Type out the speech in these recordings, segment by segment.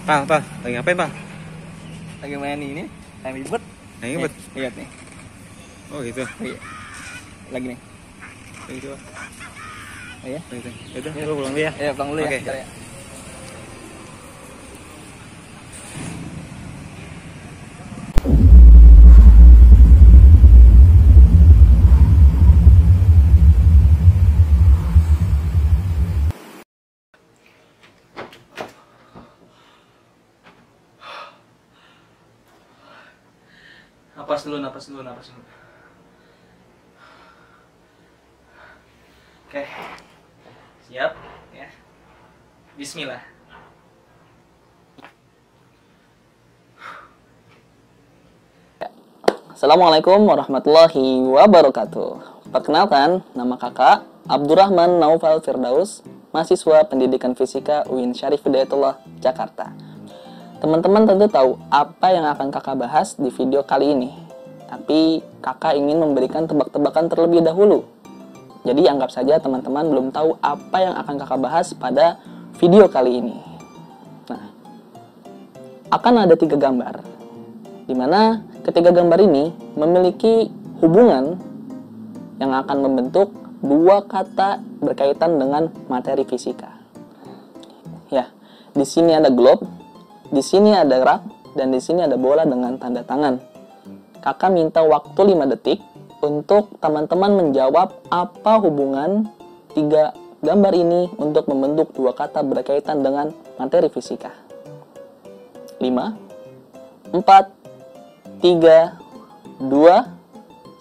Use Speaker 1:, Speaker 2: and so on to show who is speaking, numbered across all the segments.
Speaker 1: Pang, lagi ngapain, Pang?
Speaker 2: Lagi main ini, main ribet.
Speaker 1: Lagi ngebet?
Speaker 2: Lihat nih.
Speaker 1: Oh gitu.
Speaker 2: Iya. Lagi nih.
Speaker 1: Gitu.
Speaker 2: Oh iya.
Speaker 1: Gitu. Itu, lu pulang dulu ya.
Speaker 2: Iya, pulang dulu ya.
Speaker 1: Oke.
Speaker 2: Bentar ya. Napas dulu. Oke. Siap, ya. Bismillah. Assalamualaikum warahmatullahi wabarakatuh. Perkenalkan, nama kakak Abdurrahman Naufal Firdaus, mahasiswa Pendidikan Fisika UIN Syarif Hidayatullah, Jakarta. Teman-teman tentu tahu apa yang akan kakak bahas di video kali ini. Tapi kakak ingin memberikan tebak-tebakan terlebih dahulu. Jadi anggap saja teman-teman belum tahu apa yang akan kakak bahas pada video kali ini. Nah, akan ada 3 gambar, di mana ketiga gambar ini memiliki hubungan yang akan membentuk 2 kata berkaitan dengan materi fisika. Ya, di sini ada globe, di sini ada rak, dan di sini ada bola dengan tanda tangan. Kakak minta waktu 5 detik untuk teman-teman menjawab apa hubungan 3 gambar ini untuk membentuk 2 kata berkaitan dengan materi fisika. 5, 4, 3, 2,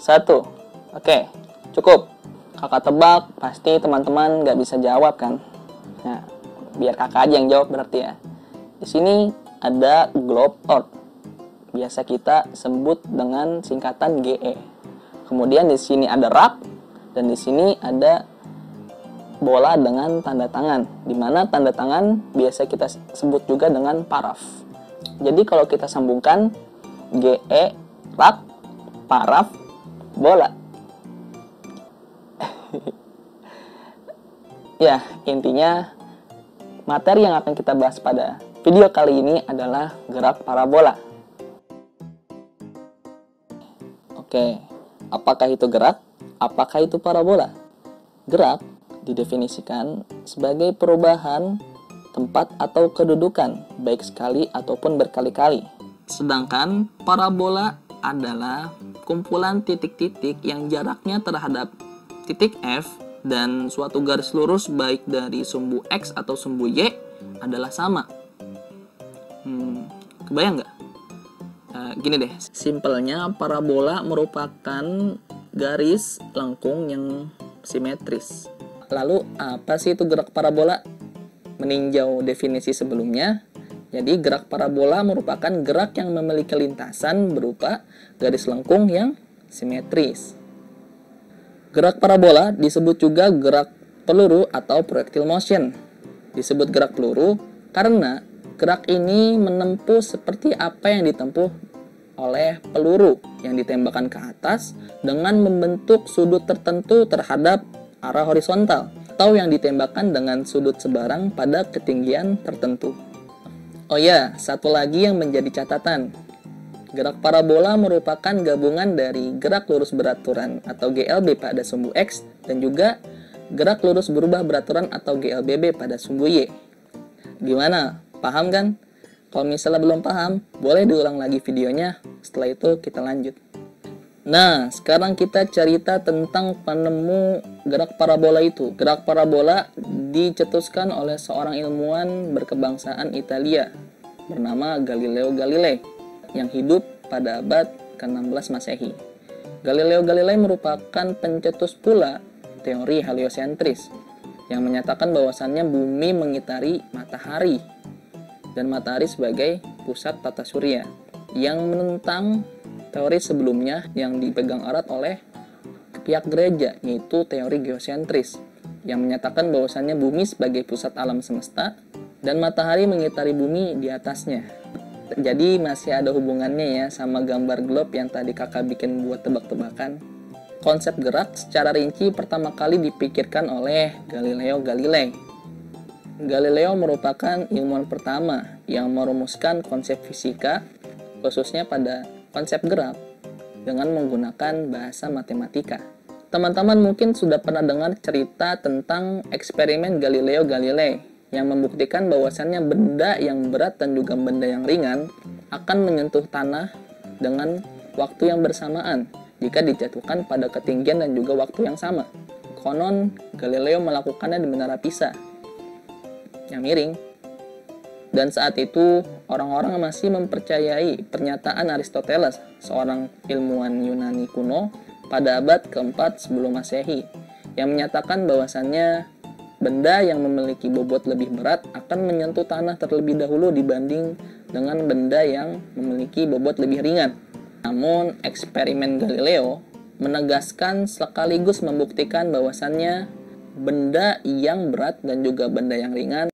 Speaker 2: 1. Oke, cukup. Kakak tebak, pasti teman-teman nggak bisa jawab kan? Nah, biar kakak aja yang jawab berarti ya. Di sini ada globe earth. Biasa kita sebut dengan singkatan GE. Kemudian di sini ada rak, dan di sini ada bola dengan tanda tangan, di mana tanda tangan biasa kita sebut juga dengan paraf. Jadi kalau kita sambungkan GE, rak, paraf, bola. Ya, intinya materi yang akan kita bahas pada video kali ini adalah gerak parabola. Oke, apakah itu gerak? Apakah itu parabola? Gerak didefinisikan sebagai perubahan tempat atau kedudukan, baik sekali ataupun berkali-kali. Sedangkan parabola adalah kumpulan titik-titik yang jaraknya terhadap titik F dan suatu garis lurus baik dari sumbu X atau sumbu Y adalah sama. Kebayang nggak? Gini deh, simpelnya parabola merupakan garis lengkung yang simetris. Lalu apa sih itu gerak parabola? Meninjau definisi sebelumnya, jadi gerak parabola merupakan gerak yang memiliki lintasan berupa garis lengkung yang simetris. Gerak parabola disebut juga gerak peluru atau projectile motion. Disebut gerak peluru karena gerak ini menempuh seperti apa yang ditempuh oleh peluru yang ditembakkan ke atas dengan membentuk sudut tertentu terhadap arah horizontal, atau yang ditembakkan dengan sudut sebarang pada ketinggian tertentu. Oh ya, satu lagi yang menjadi catatan. Gerak parabola merupakan gabungan dari gerak lurus beraturan atau GLB pada sumbu X dan juga gerak lurus berubah beraturan atau GLBB pada sumbu Y. Gimana? Paham kan? Kalau misalnya belum paham, boleh diulang lagi videonya. Setelah itu kita lanjut. Nah, sekarang kita cerita tentang penemu gerak parabola itu. Gerak parabola dicetuskan oleh seorang ilmuwan berkebangsaan Italia bernama Galileo Galilei yang hidup pada abad ke-16 Masehi. Galileo Galilei merupakan pencetus pula teori heliosentris yang menyatakan bahwasannya bumi mengitari matahari dan matahari sebagai pusat tata surya, yang menentang teori sebelumnya yang dipegang erat oleh pihak gereja, yaitu teori geosentris yang menyatakan bahwasannya bumi sebagai pusat alam semesta dan matahari mengitari bumi di atasnya. Jadi masih ada hubungannya ya sama gambar globe yang tadi kakak bikin buat tebak-tebakan. Konsep gerak secara rinci pertama kali dipikirkan oleh Galileo Galilei. Galileo merupakan ilmuwan pertama yang merumuskan konsep fisika, khususnya pada konsep gerak, dengan menggunakan bahasa matematika. Teman-teman mungkin sudah pernah dengar cerita tentang eksperimen Galileo Galilei yang membuktikan bahwasannya benda yang berat dan juga benda yang ringan akan menyentuh tanah dengan waktu yang bersamaan jika dijatuhkan pada ketinggian dan juga waktu yang sama. Konon, Galileo melakukannya di Menara Pisa yang miring. Dan saat itu, orang-orang masih mempercayai pernyataan Aristoteles, seorang ilmuwan Yunani kuno pada abad keempat sebelum Masehi, yang menyatakan bahwasannya benda yang memiliki bobot lebih berat akan menyentuh tanah terlebih dahulu dibanding dengan benda yang memiliki bobot lebih ringan. Namun, eksperimen Galileo menegaskan sekaligus membuktikan bahwasannya benda yang berat dan juga benda yang ringan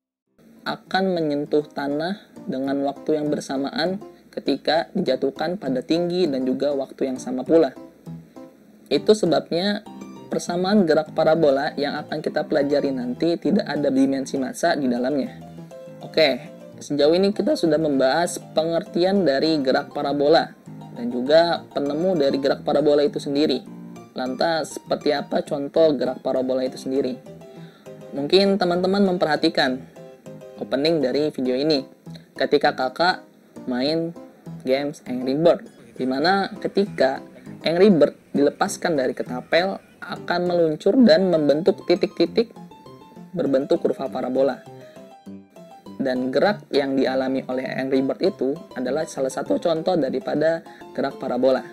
Speaker 2: akan menyentuh tanah dengan waktu yang bersamaan ketika dijatuhkan pada tinggi dan juga waktu yang sama pula. Itu sebabnya persamaan gerak parabola yang akan kita pelajari nanti tidak ada dimensi massa di dalamnya. Oke, sejauh ini kita sudah membahas pengertian dari gerak parabola dan juga penemu dari gerak parabola itu sendiri. Lantas, seperti apa contoh gerak parabola itu sendiri? Mungkin teman-teman memperhatikan opening dari video ini ketika kakak main games Angry Bird, dimana ketika Angry Bird dilepaskan dari ketapel akan meluncur dan membentuk titik-titik berbentuk kurva parabola. Dan gerak yang dialami oleh Angry Bird itu adalah salah satu contoh daripada gerak parabola.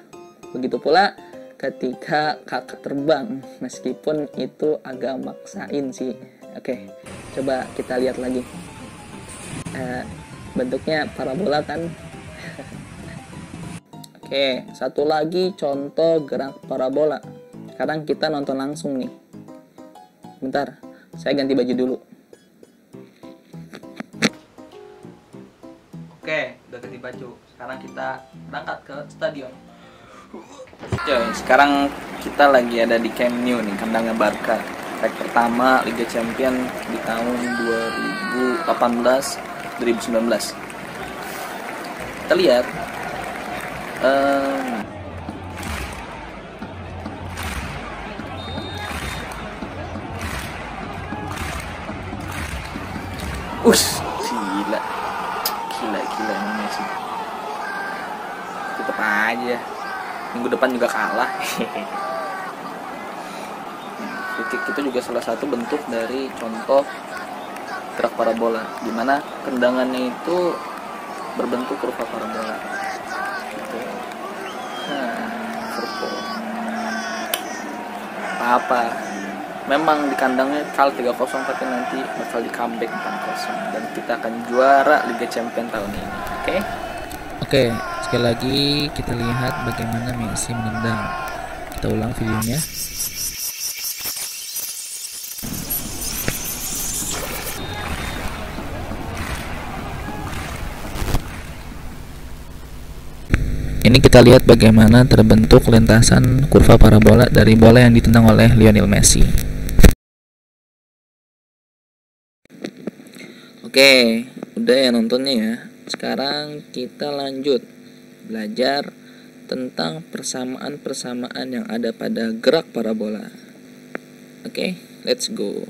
Speaker 2: Begitu pula ketika kakak terbang, meskipun itu agak maksain sih. Oke, coba kita lihat lagi. Bentuknya parabola kan. Oke, satu lagi contoh gerak parabola. Sekarang kita nonton langsung nih. Bentar, saya ganti baju dulu. Oke, udah ganti baju. Sekarang kita berangkat ke stadion. Sekarang kita lagi ada di Camp Nou nih, kandangnya Barca. Leg pertama Liga Champions di tahun 2018-2019. Kita lihat gila ini Messi. Tetep aja minggu depan juga kalah. Free kick itu juga salah satu bentuk dari contoh gerak parabola, dimana tendangannya itu berbentuk kurva parabola. Apa memang di kandangnya kalah 3-0, tapi nanti bakal di comeback 4-0 dan kita akan juara Liga Champions tahun ini. Oke, sekali lagi kita lihat bagaimana Messi menendang. Kita ulang videonya. Ini kita lihat bagaimana terbentuk lintasan kurva parabola dari bola yang ditendang oleh Lionel Messi. Oke, udah ya nontonnya ya. Sekarang kita lanjut belajar tentang persamaan-persamaan yang ada pada gerak parabola. Oke, let's go.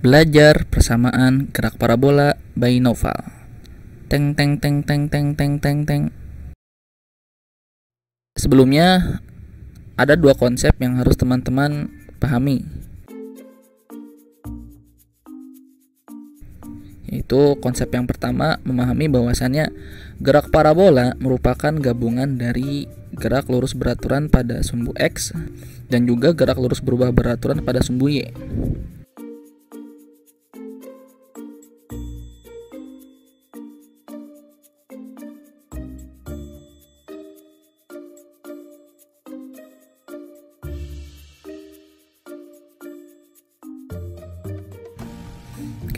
Speaker 2: Belajar persamaan gerak parabola by Noval. Teng teng teng teng teng teng teng teng. Sebelumnya ada dua konsep yang harus teman-teman pahami, yaitu konsep yang pertama memahami bahwasannya gerak parabola merupakan gabungan dari gerak lurus beraturan pada sumbu X dan juga gerak lurus berubah beraturan pada sumbu Y.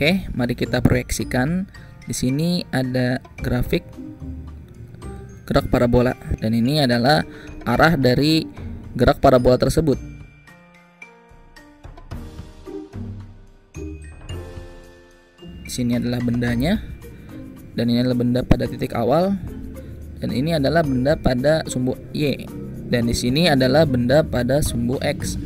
Speaker 2: Oke, mari kita proyeksikan. Di sini ada grafik gerak parabola dan ini adalah arah dari gerak parabola tersebut. sini adalah bendanya, dan ini adalah benda pada titik awal, dan ini adalah benda pada sumbu Y, dan di sini adalah benda pada sumbu X.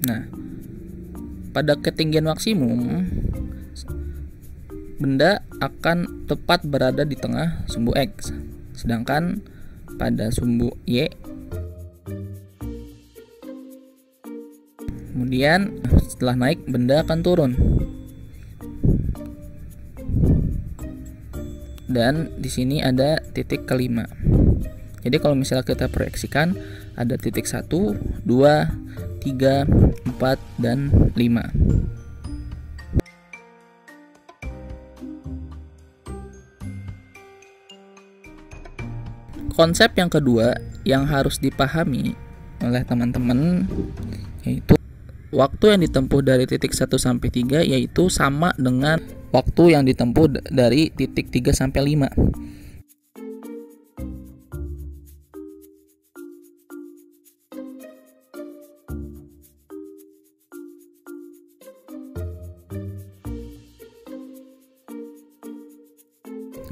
Speaker 2: Nah, pada ketinggian maksimum, benda akan tepat berada di tengah sumbu X, sedangkan pada sumbu Y, kemudian setelah naik benda akan turun. Dan di sini ada titik kelima. Jadi kalau misalnya kita proyeksikan, ada titik 1, 2, 3, 4, dan 5. Konsep yang kedua yang harus dipahami oleh teman-teman yaitu waktu yang ditempuh dari titik 1 sampai 3 yaitu sama dengan waktu yang ditempuh dari titik 3 sampai 5.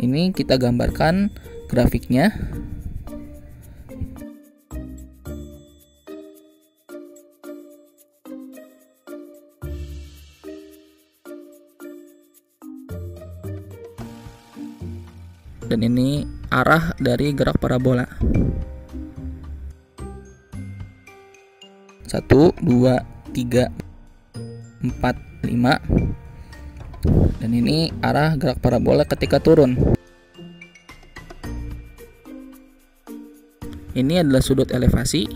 Speaker 2: Ini kita gambarkan grafiknya. Dan ini arah dari gerak parabola. 1, 2, 3, 4, 5. Dan ini arah gerak parabola ketika turun. Ini adalah sudut elevasi.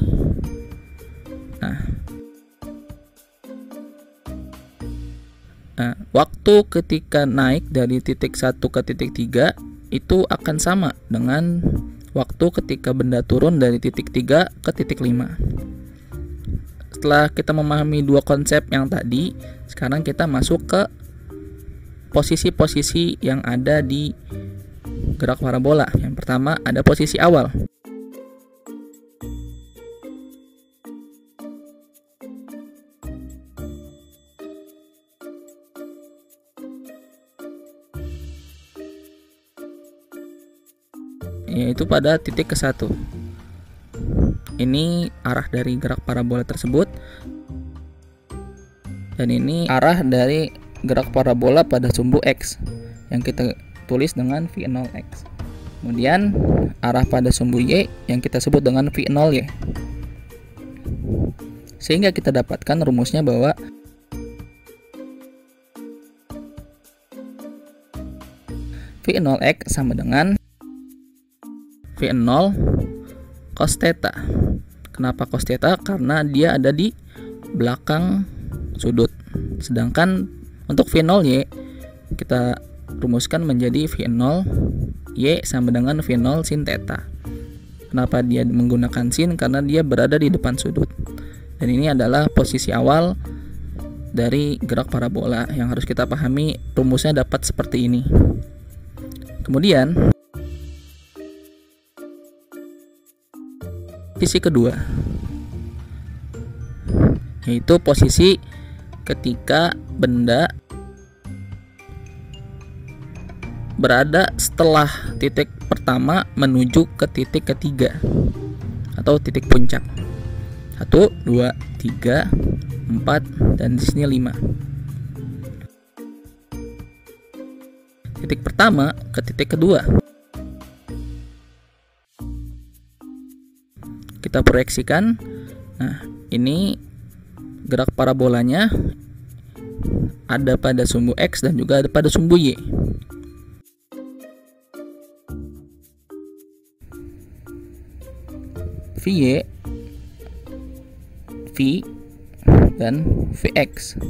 Speaker 2: Nah, waktu ketika naik dari titik 1 ke titik 3 itu akan sama dengan waktu ketika benda turun dari titik 3 ke titik 5. Setelah kita memahami dua konsep yang tadi, sekarang kita masuk ke posisi-posisi yang ada di gerak parabola. Yang pertama ada posisi awal. Yaitu pada titik ke-1. Ini arah dari gerak parabola tersebut, dan ini arah dari gerak parabola pada sumbu X yang kita tulis dengan V0X. Kemudian arah pada sumbu Y yang kita sebut dengan V0Y. Sehingga kita dapatkan rumusnya bahwa V0X sama dengan V0 cos theta. Kenapa cos theta? Karena dia ada di belakang sudut. Sedangkan untuk V0Y kita rumuskan menjadi V0Y sama dengan V0 sin theta. Kenapa dia menggunakan sin? Karena dia berada di depan sudut. Dan ini adalah posisi awal dari gerak parabola yang harus kita pahami. Rumusnya dapat seperti ini. Kemudian posisi kedua, yaitu posisi ketika benda berada setelah titik pertama menuju ke titik ketiga atau titik puncak. 1, 2, 3, 4, dan di sini 5. Titik pertama ke titik kedua. Kita proyeksikan. Nah, ini gerak parabolanya ada pada sumbu X dan juga ada pada sumbu Y. VY, V, dan Vx.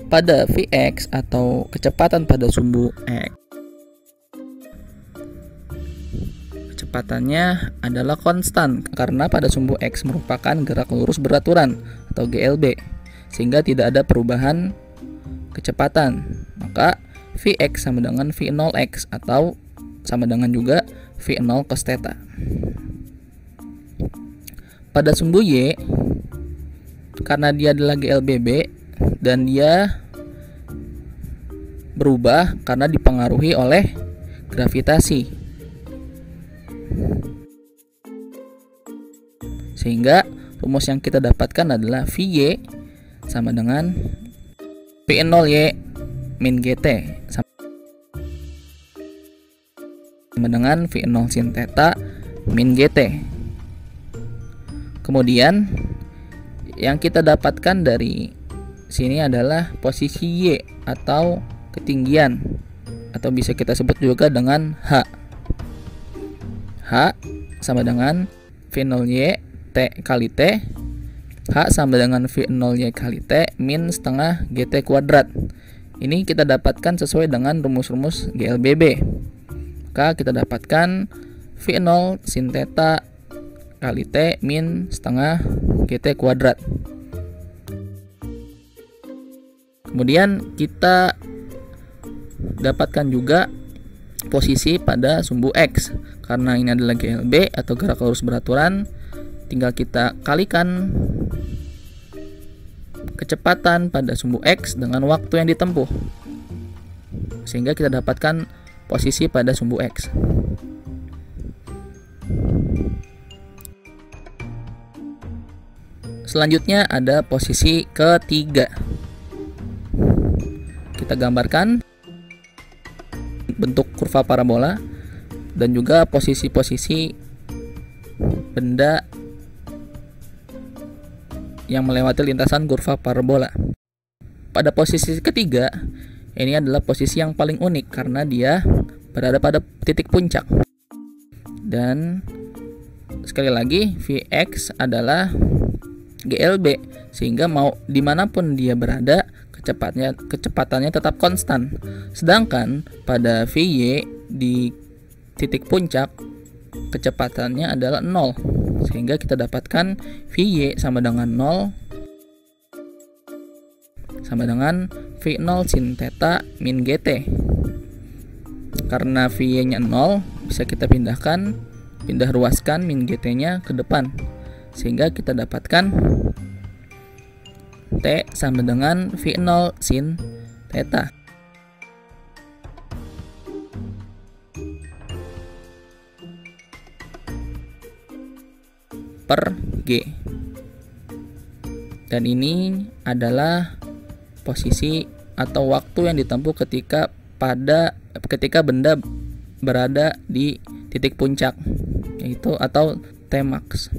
Speaker 2: Pada Vx atau kecepatan pada sumbu X, kecepatannya adalah konstan karena pada sumbu X merupakan gerak lurus beraturan atau GLB, sehingga tidak ada perubahan kecepatan. Maka Vx sama dengan V0x atau sama dengan juga V0 cos theta. pada sumbu Y, karena dia adalah GLBB dan dia berubah karena dipengaruhi oleh gravitasi, sehingga rumus yang kita dapatkan adalah VY sama dengan V0Y min GT sama dengan V0 sin theta min GT. Kemudian yang kita dapatkan dari sini adalah posisi Y atau ketinggian, atau bisa kita sebut juga dengan H. H sama dengan V0Y T kali T. H sama dengan V0Y kali T min setengah GT kuadrat. Ini kita dapatkan sesuai dengan rumus-rumus GLBB. Maka kita dapatkan V0 sin theta kali T min setengah GT kuadrat. Kemudian kita dapatkan juga posisi pada sumbu X. Karena ini adalah GLB atau gerak lurus beraturan, tinggal kita kalikan kecepatan pada sumbu X dengan waktu yang ditempuh, sehingga kita dapatkan posisi pada sumbu X. Selanjutnya ada posisi ketiga. Kita gambarkan bentuk kurva parabola dan juga posisi-posisi benda yang melewati lintasan kurva parabola. Pada posisi ketiga, ini adalah posisi yang paling unik karena dia berada pada titik puncak. Dan sekali lagi, Vx adalah GLB, sehingga mau dimanapun dia berada, kecepatannya tetap konstan. Sedangkan pada Vy di titik puncak, kecepatannya adalah 0, sehingga kita dapatkan Vy sama dengan 0 sama dengan V0 sin theta min GT. Karena Vy-nya 0, bisa kita pindah ruaskan min GT-nya ke depan, sehingga kita dapatkan T sama dengan V0 sin theta per G. Dan ini adalah posisi atau waktu yang ditempuh ketika benda berada di titik puncak, yaitu atau Tmax.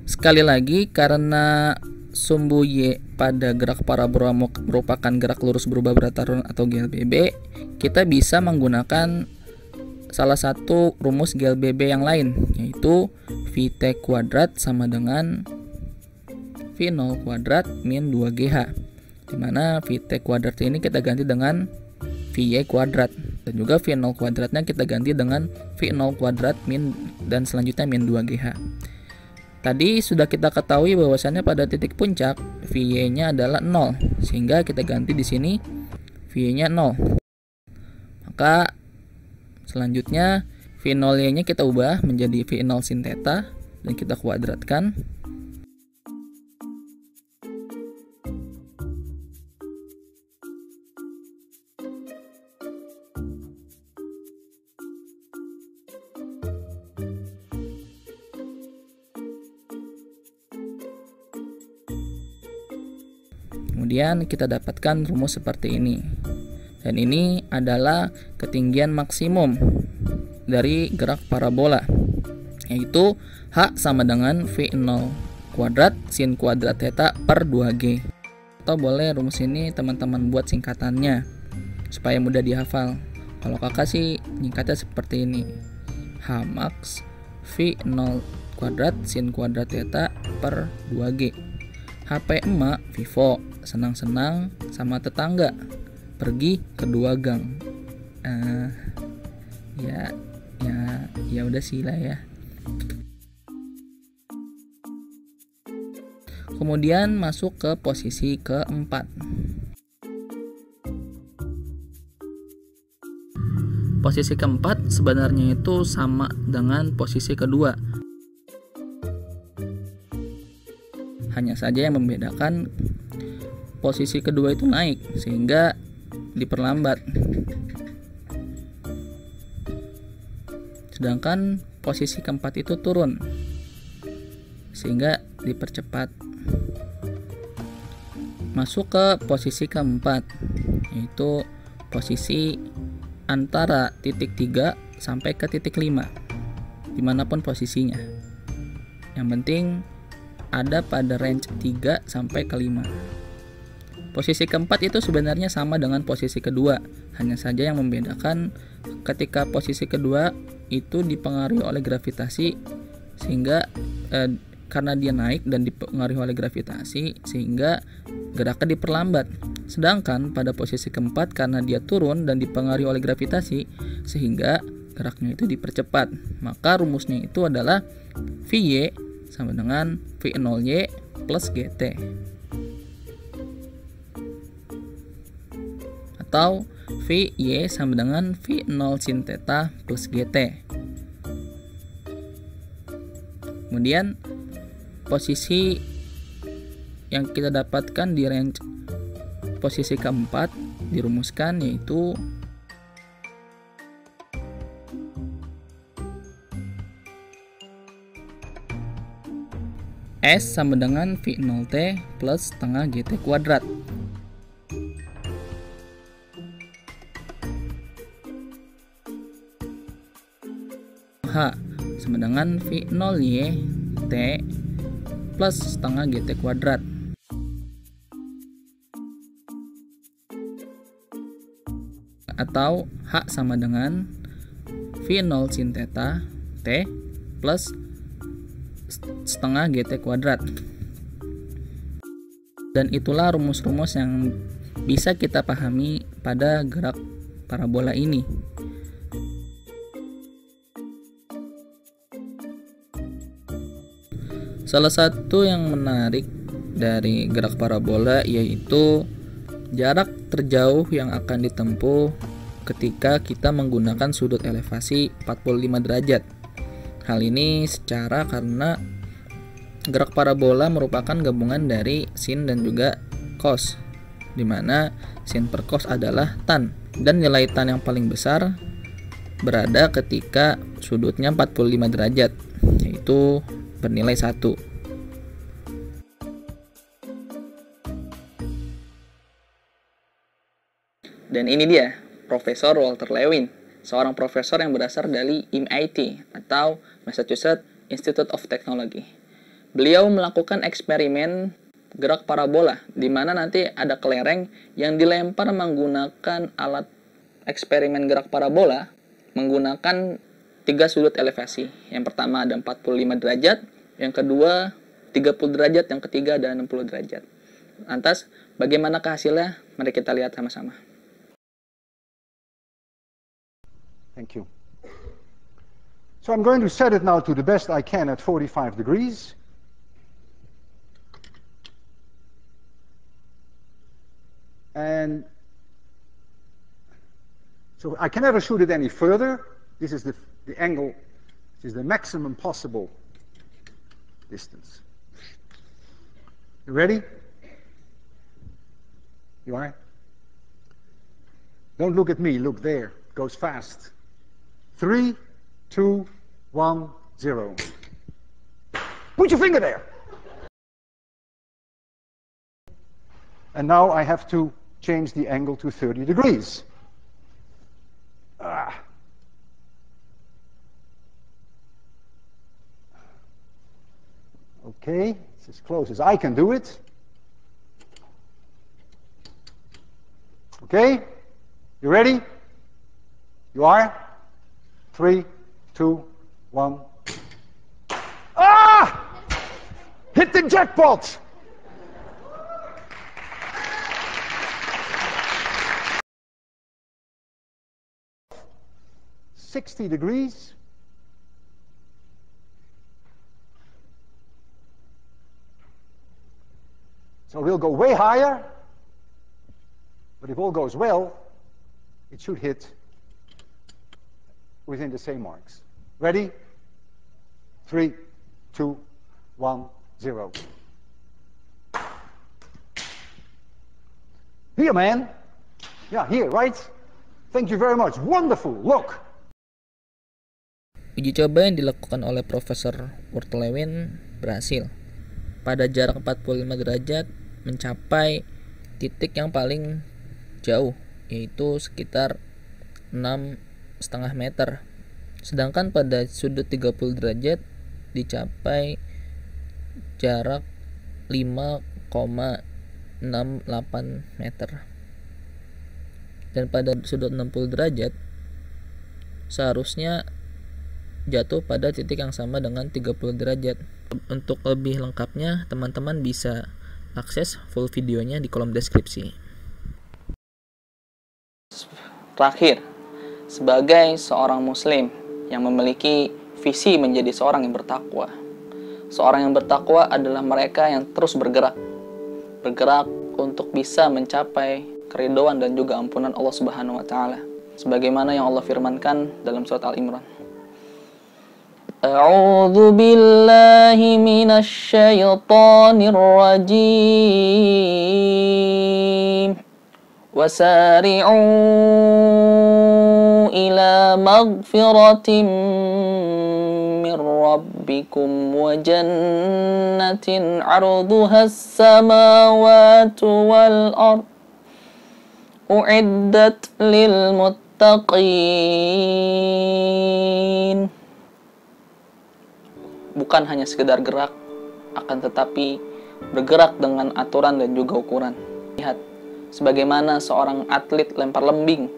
Speaker 2: Sekali lagi, karena sumbu Y pada gerak parabola merupakan gerak lurus berubah beraturan atau GLBB, kita bisa menggunakan salah satu rumus GLBB yang lain, yaitu Vt kuadrat sama dengan V0 kuadrat min 2GH, dimana Vt kuadrat ini kita ganti dengan Vy kuadrat, dan juga V0 kuadratnya kita ganti dengan V0 kuadrat min dan selanjutnya min 2GH. Tadi sudah kita ketahui bahwasannya pada titik puncak Vy-nya adalah 0, sehingga kita ganti di sini Vy-nya 0. Maka selanjutnya V0-nya kita ubah menjadi V0 sin theta dan kita kuadratkan. Kemudian kita dapatkan rumus seperti ini. Dan ini adalah ketinggian maksimum dari gerak parabola, yaitu H sama dengan V0 kuadrat sin kuadrat theta per 2G. Atau boleh rumus ini teman-teman buat singkatannya supaya mudah dihafal. Kalau kakak sih nyingkatnya seperti ini: H max V0 kuadrat sin kuadrat theta per 2G. HP emak Vivo, senang-senang sama tetangga, pergi ke 2 gang. Ya udah sih lah ya. Kemudian masuk ke posisi keempat. Posisi keempat sebenarnya itu sama dengan posisi kedua. Hanya saja yang membedakan posisi kedua itu naik sehingga diperlambat. Sedangkan posisi keempat itu turun sehingga dipercepat. Masuk ke posisi keempat, yaitu posisi antara titik 3 sampai ke titik 5, dimanapun posisinya. Yang penting ada pada range 3 sampai ke 5. Posisi keempat itu sebenarnya sama dengan posisi kedua, hanya saja yang membedakan ketika posisi kedua itu dipengaruhi oleh gravitasi, sehingga karena dia naik dan dipengaruhi oleh gravitasi sehingga geraknya diperlambat. Sedangkan pada posisi keempat karena dia turun dan dipengaruhi oleh gravitasi sehingga geraknya itu dipercepat. Maka rumusnya itu adalah Vy sama dengan V0y plus gt. Atau Vy sama dengan V0 sin theta plus gt. Kemudian posisi yang kita dapatkan di range posisi keempat dirumuskan yaitu S sama dengan V0t plus setengah GT kuadrat. H sama dengan V0y T plus setengah GT kuadrat. Atau H sama dengan V0 sin theta T plus setengah GT kuadrat. Dan itulah rumus-rumus yang bisa kita pahami pada gerak parabola ini. Salah satu yang menarik dari gerak parabola yaitu jarak terjauh yang akan ditempuh ketika kita menggunakan sudut elevasi 45 derajat. Hal ini secara karena gerak parabola merupakan gabungan dari sin dan juga cos, di mana sin per cos adalah tan, dan nilai tan yang paling besar berada ketika sudutnya 45 derajat, yaitu bernilai 1. Dan ini dia, Profesor Walter Lewin, seorang profesor yang berasal dari MIT atau Massachusetts Institute of Technology. Beliau melakukan eksperimen gerak parabola, di mana nanti ada kelereng yang dilempar menggunakan alat eksperimen gerak parabola menggunakan 3 sudut elevasi. Yang pertama ada 45 derajat, yang kedua 30 derajat, yang ketiga ada 60 derajat. Lantas, bagaimanakah hasilnya? Mari kita lihat sama-sama.
Speaker 3: Thank you. So I'm going to set it now to the best I can at 45 degrees. And so I can never shoot it any further. This is the angle, this is the maximum possible distance. You ready? You are? Don't look at me, look there. It goes fast. 3, 2, 1, 0. Put your finger there. And now I have to change the angle to 30 degrees. Okay, it's as close as I can do it. Okay, you ready? You are? 3, 2, 1. Ah! Hit the jackpot! $60 degrees. So we'll go way higher, but if all goes well, it should hit within the same marks. Ready? 3, 2, 1, 0. Here, man. Yeah, here, right? Thank you very much. Wonderful. Look.
Speaker 2: Uji coba yang dilakukan oleh Profesor Wortelewin berhasil. Pada jarak 45 derajat mencapai titik yang paling jauh, yaitu sekitar 6,5 meter. Sedangkan pada sudut 30 derajat dicapai jarak 5,68 meter. Dan pada sudut 60 derajat seharusnya jatuh pada titik yang sama dengan 30 derajat. Untuk lebih lengkapnya, teman-teman bisa akses full videonya di kolom deskripsi. Terakhir, sebagai seorang muslim yang memiliki visi menjadi seorang yang bertakwa. Seorang yang bertakwa adalah mereka yang terus bergerak untuk bisa mencapai keridhaan dan juga ampunan Allah Subhanahu wa taala. Sebagaimana yang Allah firmankan dalam surat Al-Imran. A'udzu billahi minasy syaithanir rajim. Wasari'u ila maghfiratin min rabbikum wa jannatin 'arduha as-samawati wal ard u'iddat lil muttaqin. Bukan hanya sekedar gerak, akan tetapi bergerak dengan aturan dan juga ukuran. Lihat, sebagaimana seorang atlet lempar lembing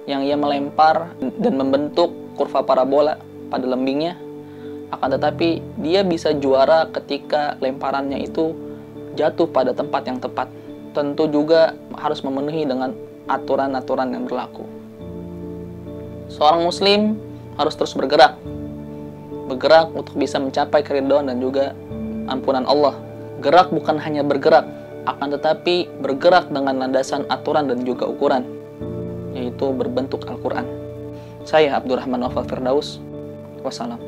Speaker 2: yang ia melempar dan membentuk kurva parabola pada lembingnya, akan tetapi dia bisa juara ketika lemparannya itu jatuh pada tempat yang tepat. Tentu juga harus memenuhi dengan aturan-aturan yang berlaku. Seorang muslim harus terus bergerak untuk bisa mencapai keridhaan dan juga ampunan Allah. Gerak bukan hanya bergerak, akan tetapi bergerak dengan landasan aturan dan juga ukuran, yaitu berbentuk Al-Quran. Saya Abdurrahman Nawfal Firdaus. Wassalam.